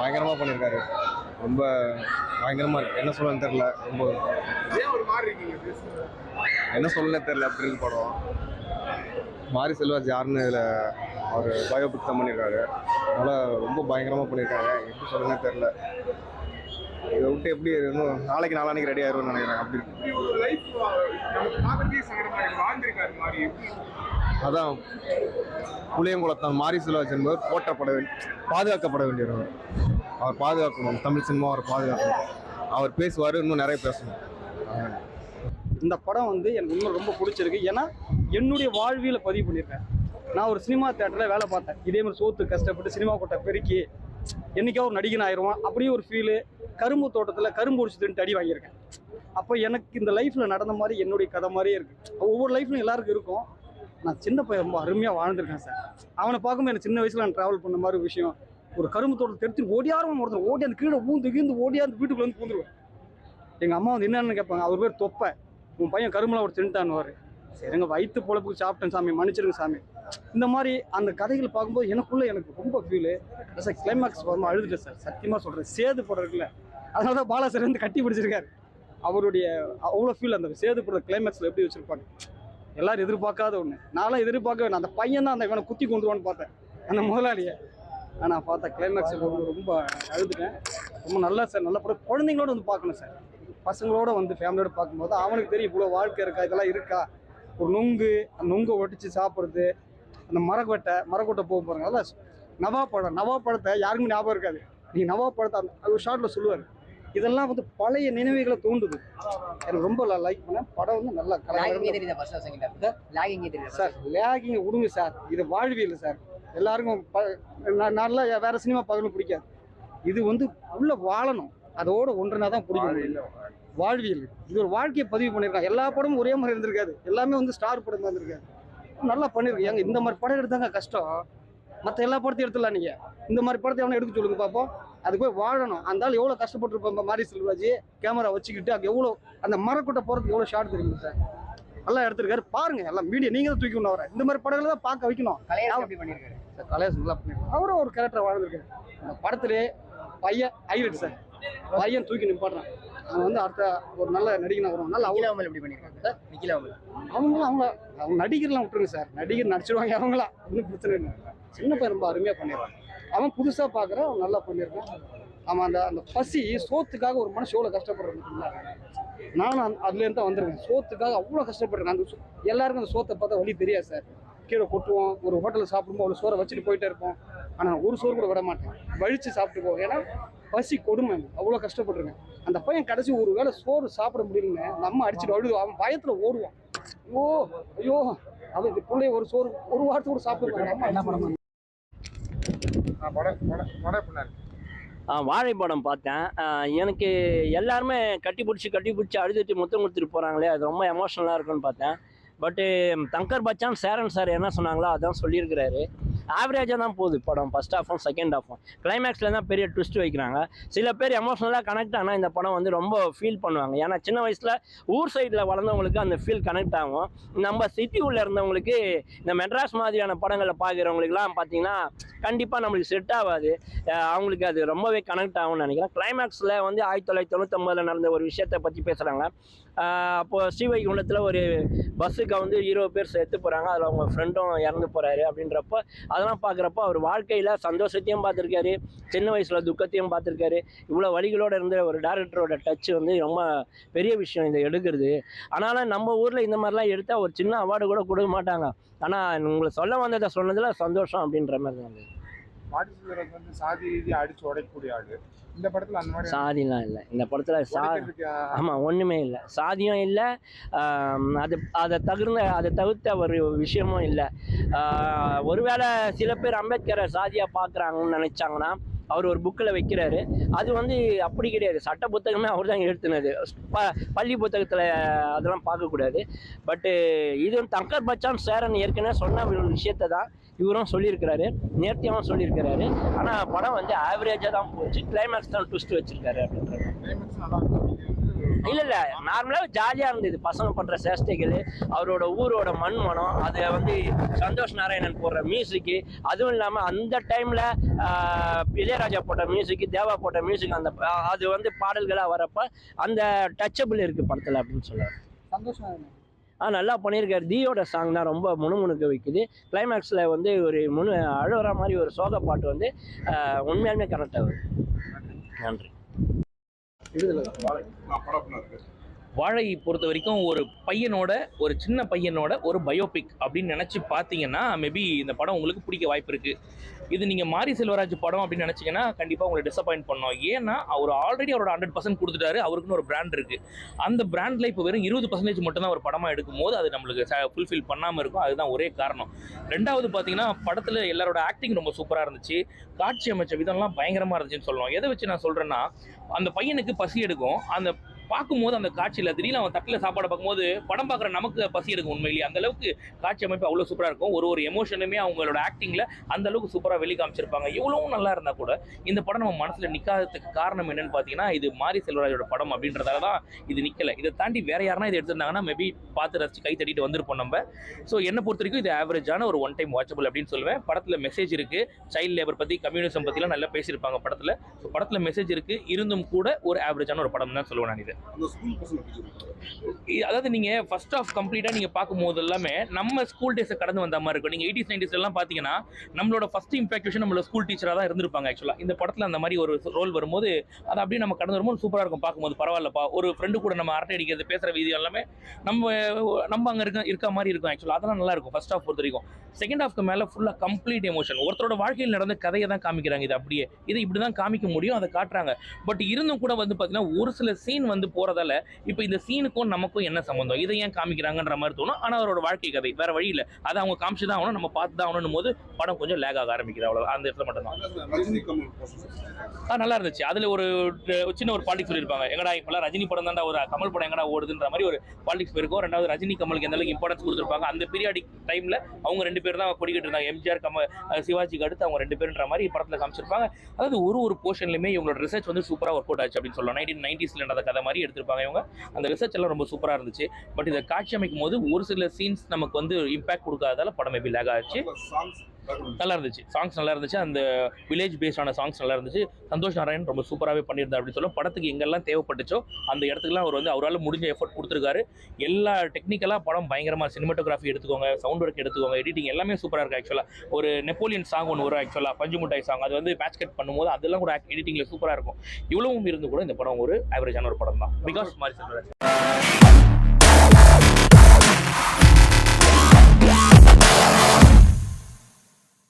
பயங்கரமா பண்ணியிருக்காரு. ரொம்ப பயங்கரமா இருக்கு. என்ன சொல்லணும்னு தெரியல. ரொம்ப என்ன சொல்லணும்னு தெரியல. அப்படி இருக்கு படம். மாரி செல்வராஜ் யாருன்னு இதில் அவர் பயோபிக் தான் பண்ணியிருக்காரு. அதனால் ரொம்ப பயங்கரமாக பண்ணியிருக்காங்க. எப்படி சொல்லணும்னு தெரியல. இதை விட்டு எப்படி இன்னும் நாளைக்கு ரெடி ஆயிடும்னு நினைக்கிறேன். அப்படி அதான் புளியங்குளத்தான் மாரி செல்வராஜ் என்பவர் பாதுகாக்கப்பட வேண்டியவர். அவர் பாதுகாக்கணும். தமிழ் சினிமா அவர் பாதுகாக்கணும். அவர் பேசுவார், இன்னும் நிறைய பேசணும். இந்த படம் எனக்கு இன்னும் ரொம்ப பிடிச்சிருக்கு. ஏன்னா என்னுடைய வாழ்வியலை பதிவு பண்ணியிருக்கேன். நான் ஒரு சினிமா தேட்டரில் வேலை பார்த்தேன். இதே மாதிரி சோத்து கஷ்டப்பட்டு சினிமா கொட்டை பெருக்கி என்றைக்கா ஒரு நடிகன் ஆயிடுவான் அப்படியே ஒரு ஃபீலு. கரும்பு தோட்டத்தில் கரும்பு உடிச்சு தின்ட்டு அடி வாங்கியிருக்கேன். அப்போ எனக்கு இந்த லைஃப்பில் நடந்த மாதிரி என்னுடைய கதை மாதிரியே இருக்குது. ஒவ்வொரு லைஃப்லையும் எல்லாருக்கும் இருக்கும். நான் சின்ன பையன் ரொம்ப அருமையாக வாழ்ந்துருக்கேன் சார். அவனை பார்க்கும்போது எனக்கு சின்ன வயசில் நான் ட்ராவல் பண்ண மாதிரி விஷயம். ஒரு கரும்பு தோட்டத்தை தெரிஞ்சு ஓடியாரும் ஒருத்தர் ஓடி அந்த கீழே கீழ்ந்து ஓடியா அந்த வீட்டுக்குள்ள வந்து பூந்துருவேன். எங்கள் அம்மா என்னென்னு கேட்பாங்க. அவர் பேர் தொப்பை. உன் பையன் கரும்புலாம் ஒரு தின்ட்டான்னுவார். சரிங்க, வயிற்று பொழப்புக்கு சாப்பிட்டேன் சாமி, மன்னிச்சிருங்க சாமி. இந்த மாதிரி அந்த கதைகளை பார்க்கும்போது எனக்கு ரொம்ப ஃபீலு. சார் கிளைமேக்ஸ் வரும்போது அழுதுட்டேன் சார். சத்தியமாக சொல்கிறேன். சேது படம் இருக்குல்ல, அதனால தான் பாலா சார் வந்து கட்டி பிடிச்சிருக்காரு. அவருடைய அவ்வளோ ஃபீல் அந்த சேது படம் கிளைமேக்ஸில் எப்படி வச்சுருப்பாங்க. எல்லாரும் எதிர்பார்க்காத ஒன்று. நான்லாம் எதிர்பார்க்க வேணும். அந்த பையன் தான் அந்த இவனை குத்தி கொண்டுருவான்னு பார்த்தேன், அந்த முதலாளியை. ஆனால் பார்த்தா கிளைமேக்ஸ் ரொம்ப அழுதுட்டேன். ரொம்ப நல்லா சார், நல்ல படம். குழந்தைங்களோட வந்து பார்க்கணும் சார். பசங்களோட வந்து ஃபேமிலியோட பார்க்கும்போது அவனுக்கு தெரியும் இவ்வளோ வாழ்க்கை இருக்கா, இதெல்லாம் இருக்கா. ஒரு அந்த நொங்கை ஒட்டிச்சு சாப்பிட்றது, அந்த மரக்கொட்டை போக போகிறாங்க. அதெல்லாம் நவாப்பழத்தை யாருக்குமே ஞாபகம் இருக்காது. நீங்கள் நவாப்பழத்தை அந்த ஒரு ஷார்ட்டில் சொல்லுவார். இதெல்லாம் வந்து பழைய நினைவுகளை தோண்டுது. எனக்கு ரொம்ப லைக் பண்ணேன். படம் வந்து நல்லா சார். லேகிங்க விடுங்க சார், இது வாழ்வியல் சார். எல்லாருக்கும் நல்லா வேற சினிமா பார்க்கணும் பிடிக்காது. இது வந்து உள்ள வாழணும், அதோட ஒன்றுனா தான் பிடிக்கும். வாழ்வியல் இது ஒரு வாழ்க்கையை பதிவு பண்ணியிருக்காங்க. எல்லா படமும் ஒரே மாதிரி இருந்திருக்காது. எல்லாமே வந்து ஸ்டார் படம் தான் இருந்திருக்காது. நல்லா பண்ணியிருக்காங்க. இந்த மாதிரி படம் எடுத்தாங்க கஷ்டம். மற்ற எல்லா படத்தையும் எடுத்துடலாம். நீங்கள் இந்த மாதிரி படத்தை எவனை எடுக்க சொல்லுங்க பார்ப்போம். அதுக்கு போய் வாழணும். அந்த ஆள் எவ்வளோ கஷ்டப்பட்டுருப்போம். மாரி செல்வராஜ் கேமரா வச்சுக்கிட்டு அங்கே எவ்வளோ அந்த மரக்கூட்ட போகிறதுக்கு எவ்வளோ ஷார்ட் தெரியுங்க சார். நல்லா எடுத்திருக்காரு. பாருங்க, எல்லாம் மீடியா நீங்கள் தான் தூக்கி வர இந்த மாதிரி படங்களை தான் பார்க்க வைக்கணும். பண்ணியிருக்காரு சார். கலையாஸ் நல்லா பண்ணியிருக்காரு. அவரும் ஒரு கேரக்டர் வாழ்ந்துருக்காரு. அந்த படத்திலே பையன் ஹைலைட் சார். பையன் தூக்கி நிப்பாடுறான். அவன் வந்து அடுத்த ஒரு நல்ல நடிகனாக வருவாங்க. நல்லா அவ்வளோ எப்படி பண்ணியிருக்காங்க சார். அவங்க நடிகர்லாம் விட்டுருங்க சார். நடிகர் நடிச்சிருவாங்க அவங்களாம், ஒன்றும் பிரச்சனை இல்லை. சின்ன பையன் ரொம்ப அருமையாக பண்ணிடுவான். அவன் புதுசாக பார்க்குறான், அவன் நல்லா பண்ணியிருக்கான். அவன் அந்த பசி சோத்துக்காக ஒரு மனுஷன் எவ்வளோ கஷ்டப்படுறதுங்களா. நானும் அதுலேருந்து தான் வந்திருக்கேன். சோத்துக்காக அவ்வளோ கஷ்டப்படுறேன். அந்த எல்லாருக்கும் அந்த சோத்தை பார்த்தா வழி தெரியாது சார். கீழே கொட்டுவோம். ஒரு ஹோட்டலில் சாப்பிடும்போது அவ்வளோ சோறை வச்சுட்டு போயிட்டே இருப்போம். ஆனால் ஒரு சோறு கூட விட மாட்டேன், வழித்து சாப்பிட்டு போவோம். ஏன்னா பசி கொடுமை, அவ்வளோ கஷ்டப்பட்டுருக்கேன். அந்த பையன் கடைசி ஒரு வேளை சோறு சாப்பிட முடியலன்னு நம்ம அடிச்சுட்டு அழுது அவன் பயத்தில் ஓடுவான். ஐயோ அவன் இது பிள்ளைய ஒரு சோறு ஒரு வாரத்துக்கு கூட சாப்பிடுவாங்க. வாழை படம் பார்த்தேன். எனக்கு எல்லாருமே கட்டி பிடிச்சி அழுதுட்டு முத்தம் கொடுத்துட்டு போகிறாங்களே, அது ரொம்ப எமோஷனலாக இருக்குன்னு பார்த்தேன். பட்டு தங்கர் பச்சான் சேரன் சார் என்ன சொன்னாங்களோ அதான் சொல்லியிருக்கிறாரு. ஆவரேஜாக தான் போகுது படம். ஃபர்ஸ்ட் ஹாஃபும் செகண்ட் ஹாஃபும். கிளைமேக்ஸில் தான் பெரிய ட்விஸ்ட் வைக்கிறாங்க. சில பேர் எமோஷனலாக கனெக்ட் ஆனால் இந்த படம் வந்து ரொம்ப ஃபீல் பண்ணுவாங்க. ஏன்னா சின்ன வயசில் ஊர் சைடில் வளர்ந்தவங்களுக்கு அந்த ஃபீல் கனெக்ட் ஆகும். நம்ம சிட்டி உள்ள இருந்தவங்களுக்கு இந்த மெட்ராஸ் மாதிரியான படங்களை பார்க்குறவங்களுக்குலாம் பார்த்தீங்கன்னா கண்டிப்பாக நம்மளுக்கு செட் ஆகாது. அவங்களுக்கு அது ரொம்பவே கனெக்ட் ஆகும்னு நினைக்கிறேன். கிளைமேக்ஸில் வந்து 1999 நடந்த ஒரு விஷயத்தை பற்றி பேசுகிறாங்க. அப்போது ஸ்ரீவைகுண்டத்தில் ஒரு பஸ்ஸுக்கு வந்து 20 பேர் சேர்த்து போகிறாங்க. அதில் அவங்க ஃப்ரெண்டும் இறந்து போகிறாரு. அப்படின்றப்ப அதெல்லாம் பார்க்குறப்ப அவர் வாழ்க்கையில் சந்தோஷத்தையும் பார்த்துருக்காரு, சின்ன வயசில் துக்கத்தையும் பார்த்துருக்காரு. இவ்வளோ வழிகளோடு இருந்த ஒரு டேரக்டரோட டச் வந்து ரொம்ப பெரிய விஷயம் இதை எடுக்கிறது. ஆனாலும் நம்ம ஊரில் இந்த மாதிரிலாம் எடுத்தால் ஒரு சின்ன அவார்டு கூட கொடுக்க மாட்டாங்க. ஆனால் உங்களை சொல்ல வந்ததை சொன்னதில் சந்தோஷம் அப்படின்ற மாதிரி தான். வந்து சாதி ரீதியாக அடிச்சு உடைக்கக்கூடிய ஆளு. இந்த படத்தில் அந்த மாதிரி சாதிலாம் இல்லை. இந்த படத்தில் ஆமாம் ஒன்றுமே இல்லை. சாதியும் இல்லை, அதை தவிர்த்த ஒரு விஷயமும் இல்லை. ஒருவேளை சில பேர் அம்பேத்கரை சாதியாக பார்க்குறாங்கன்னு நினச்சாங்கன்னா அவர் ஒரு புக்கில் வைக்கிறாரு. அது வந்து அப்படி கிடையாது. சட்ட புத்தகமே அவர் தான் எழுத்துனது. பள்ளி புத்தகத்தில் அதெல்லாம் பார்க்கக்கூடாது. பட்டு இது தங்கர் பச்சான் சேரன் ஏற்கனவே சொன்ன ஒரு விஷயத்தை தான் இவரும் சொல்லியிருக்கிறாரு, நேர்த்தியாகவும் சொல்லியிருக்கிறாரு. ஆனால் படம் வந்து ஆவரேஜாக தான் போச்சு. கிளைமேக்ஸ் தான் ட்விஸ்ட் வச்சிருக்காரு அப்படின்றது. இல்லை நார்மலாக ஜாலியாக இருந்தது. பசங்க பண்ணுற சேஷ்டைகள், அவரோட ஊரோட மண் மனம், அதை வந்து சந்தோஷ் நாராயணன் போடுற மியூசிக்கு, அதுவும் இல்லாமல் அந்த டைமில் இளையராஜா போட்ட மியூசிக்கு, தேவா போட்ட மியூசிக், அந்த அது வந்து பாடல்களாக வரப்போ அந்த டச்சபிள் இருக்குது படத்தில் அப்படின்னு சொல்லுவார். சந்தோஷம். நல்லா பண்ணியிருக்காரு. தீயோட சாங் தான் ரொம்ப முணுமுணுக்க வைக்குது. கிளைமேக்ஸில் வந்து ஒரு அழுகிற மாதிரி ஒரு சோக பாட்டு வந்து உண்மையாலுமே கனெக்ட் ஆகுது. நன்றி. வாழை பொறுத்த வரைக்கும் ஒரு பையனோட, ஒரு சின்ன பையனோட ஒரு பயோபிக் அப்படின்னு நினச்சி பார்த்தீங்கன்னா மேபி இந்த படம் உங்களுக்கு பிடிக்க வாய்ப்பு இருக்குது. இது நீங்கள் மாரி செல்வராஜ் படம் அப்படின்னு நினச்சிங்கன்னா கண்டிப்பாக உங்களை டிசப்பாயிண்ட் பண்ணோம். ஏன்னா அவர் ஆல்ரெடி அவரோட 100% கொடுத்துட்டாரு. அவருக்குன்னு ஒரு பிராண்ட் இருக்குது. அந்த பிராண்டில் இப்போ வெறும் 20% மட்டும்தான் ஒரு படமாக எடுக்கும் போது அது நம்மளுக்கு ஃபுல்ஃபில் பண்ணாமல் இருக்கும். அதுதான் ஒரே காரணம். ரெண்டாவது பார்த்தீங்கன்னா படத்தில் எல்லாரோட ஆக்டிங் ரொம்ப சூப்பராக இருந்துச்சு. காட்சி அமைச்ச விதம்லாம் பயங்கரமாக இருந்துச்சுன்னு சொல்லணும். எதை வச்சு நான் சொல்கிறேன்னா, அந்த பையனுக்கு பசி எடுக்கும். அந்த பார்க்கும்போது அந்த காட்சியில் திடீர்னு அவன் தட்டில் சாப்பாடை பார்க்கும்போது படம் பார்க்குற நமக்கு பசி எடுக்கும். உண்மையிலேயே அந்த அளவுக்கு காட்சி அமைப்பு அவ்வளோ சூப்பராக இருக்கும். ஒரு எமோஷனுமே அவங்களோட ஆக்டிங்கில் அந்த அளவுக்கு சூப்பராக வெளி காமிச்சிருப்பாங்க. எவ்வளவும் நல்லா இருந்தால் கூட இந்த படம் நம்ம மனசில் நிற்காததுக்கு காரணம் என்னன்னு பார்த்தீங்கன்னா, இது மாரி செல்வராஜோட படம் அப்படின்றதால தான் இது நிற்கலை. இதை தாண்டி வேற யாருன்னா இதை எடுத்திருந்தாங்கன்னா மேபி பார்த்து ரசிச்சு கை தட்டிட்டு வந்திருப்போம் நம்ம. ஸோ என்னை பொறுத்த வரைக்கும் இது ஆவரேஜான ஒரு ஒன் டைம் வாட்சபிள் அப்படின்னு சொல்லுவேன். படத்தில் மெசேஜ் இருக்குது. சைல்டு லேபர் பற்றி, கம்யூனிசம் பற்றிலாம் நல்லா பேசியிருப்பாங்க படத்தில். ஸோ படத்தில் மெசேஜ் இருக்குது. இருந்தும் கூட ஒரு ஆவரேஜான ஒரு படம் தான் சொல்லுவேன் நான். இது அதாவது நீங்க ஃபர்ஸ்ட் ஆஃப் கம்ப்ளீட்டா நீங்க பார்க்கும்போது எல்லாமே நம்ம ஸ்கூல் டேஸை கடந்து வந்த மாதிரி இருக்கும். நீங்க 80s 90s எல்லாம் பாத்தீங்கன்னா நம்மளோட ஃபர்ஸ்ட் இம்பாக்டேஷன் நம்மளோட ஸ்கூல் டீச்சரா தான் இருந்திருப்பாங்க. ஆக்சுவலா இந்த படத்துல அந்த மாதிரி ஒரு ரோல் வரும்போது அது அப்படியே நம்ம கடந்து வரும்போது சூப்பரா இருக்கும். பார்க்கும்போது பரவாயில்லப்பா, ஒரு ஃப்ரெண்டு கூட நம்ம அரட்டை அடிக்கிறது, பேசுற வீதி எல்லாமே நம்ம அங்க இருக்க மாதிரி இருக்கும். ஆக்சுவலா அதெல்லாம் நல்லா இருக்கும் ஃபர்ஸ்ட் ஆஃப் பொறுத்த வரைக்கும். செகண்ட் ஆஃப்க்கு மேல ஃபுல்லா கம்ப்ளீட் எமோஷன். ஒருத்தரோட வாழ்க்கையில் நடந்த கதையை தான் காமிக்கிறாங்க. இது அப்படியே இது இப்படிதான் காமிக்க முடியும், அதை காட்டுறாங்க. பட் இருந்தும் கூட வந்து பாத்தீங்கன்னா ஒரு சில சீன் வந்து போறதால இப்போ இந்த சீனுக்கும் நமக்கும் என்ன சம்பந்தம், இதை ஏன் காமிக்கிறாங்கன்ற மாதிரி தோணும். ஆனால் அவரோட வாழ்க்கை கதை வேற வழி இல்லை, அதை அவங்க காமிச்சு தான் ஆகணும், நம்ம பார்த்து தான் ஆகணும் போது படம் கொஞ்சம் லேக் ஆக ஆரம்பிக்குது. அவ்வளோ அந்த இடத்துல மட்டும் தான் நல்லா இருந்துச்சு. அதில் ஒரு சின்ன ஒரு பாலிடிக்ஸ் சொல்லியிருப்பாங்க. எங்கடா இப்போலாம் ரஜினி படம் தான்டா, ஒரு கமல் படம் எங்கடா ஓடுதுன்ற மாதிரி ஒரு பாலிடிக்ஸ் போயிருக்கும். ரெண்டாவது ரஜினி கமலுக்கு எந்த அளவுக்கு இம்பார்ட்டன்ஸ் கொடுத்துருப்பாங்க. அந்த பீரியாடிக் டைமில் அவங்க 2 பேர் தான் கொடிக்கிட்டு இருந்தாங்க. எம்ஜிஆர் சிவாஜிக்கு அடுத்து அவங்க 2 பேருன்ற மாதிரி படத்தில் காமிச்சிருப்பாங்க. அதாவது ஒரு போர்ஷன்லையுமே இவங்களோட ரிசர்ச் வந்து சூப்பராக ஒர்க் அவுட் ஆச்சு அப்படின்னு சொல்லலாம். 1990s நடந்த கதை மாதிரி எடுத்திருப்பாங்க இவங்க. அந்த ரிசர்ச் எல்லாம் ரொம்ப சூப்பராக இருந்துச்சு. பட் இதை காட்சி அமைக்கும் போது ஒரு சில சீன்ஸ் நமக்கு வந்து இம்பாக்ட் கொடுக்காததால படம் மேபி லேக் ஆச்சு. நல்லா இருந்துச்சு. சாங்ஸ் நல்லா இருந்துச்சு. அந்த வில்லேஜ் பேஸ்டான சாங்ஸ் நல்லா இருந்துச்சு. சந்தோஷ் நாராயணன் ரொம்ப சூப்பராகவே பண்ணியிருந்தார் அப்படின்னு சொல்ல. படத்துக்கு எங்கெல்லாம் தேவைப்பட்டுச்சோ அந்த இடத்துக்குலாம் அவர் வந்து அவரால் முடிஞ்ச எஃபர்ட் கொடுத்துருக்காரு. எல்லா டெக்னிக்கலாக படம் பயங்கரமாக, சினிமாட்டோகிராஃபி எடுத்துக்கோங்க, சவுண்ட் ஒர்க் எடுத்துக்கோங்க, எடிட்டிங் எல்லாமே சூப்பராக இருக்குது. ஆக்சுவலாக ஒரு நெப்போலியன் சாங் ஒன்று வரும். ஆக்சுவலாக பஞ்சு முட்டாய் சாங், அது வந்து மேட்ச் கட் பண்ணும்போது அதெல்லாம் கூட எடிட்டிங்கில் சூப்பராக இருக்கும். இவ்வளவும் இருந்து கூட இந்த படம் ஒரு ஆவரேஜான ஒரு படம் தான். பிகாஸ் மாரி செல்வராஜ்